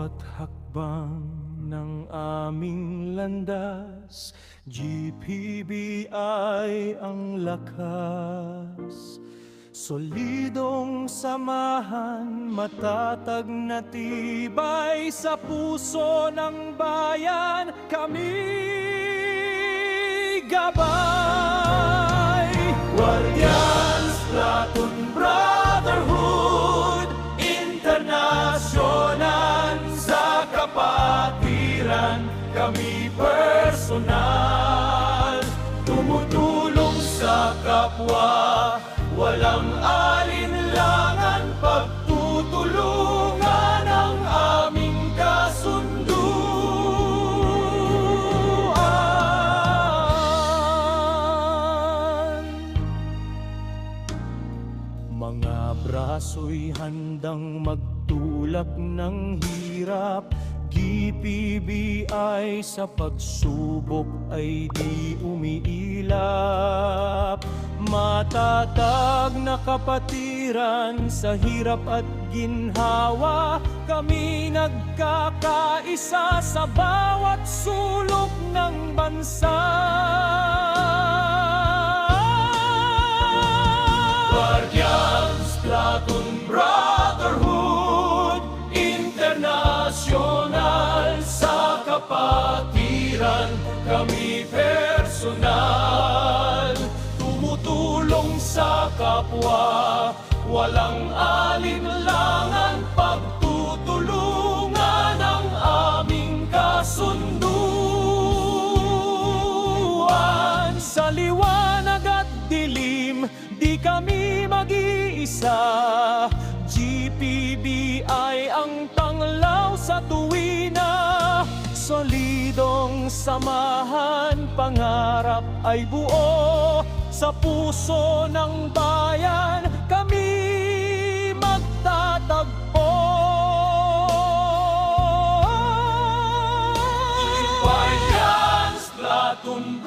bawat hakbang ng aming landas, GPBI ang lakas. Solidong samahan, matatag na tibay sa puso ng bayan, kami gabay. Guardians, Platoon, Brotherhood, Internasyonan, sa kapatiran, kami personal, tumutulong sa kapwa, walang alinlangan, pagtutulungan ang aming kasunduan. Mga braso'y handang magtulak ng hirap, GPBI sa pagsubok ay di umiilap. Matatag na kapatiran sa hirap at ginhawa, kami nagkakaisa sa bawat sulok ng bansa. Guardians, Platoon, Brotherhood, Internasyonan, sa kapatiran, kami personal, tumutulong sa kapwa, walang alinlangan, pagtutulungan ang aming kasunduan. Sa liwanag at dilim, di kami mag-iisa, GPBI ang tanglaw sa tuwina. Solidong samahan, pangarap ay buo, sa puso ng bayan, kami magtatagpo. Guardians, Platoon,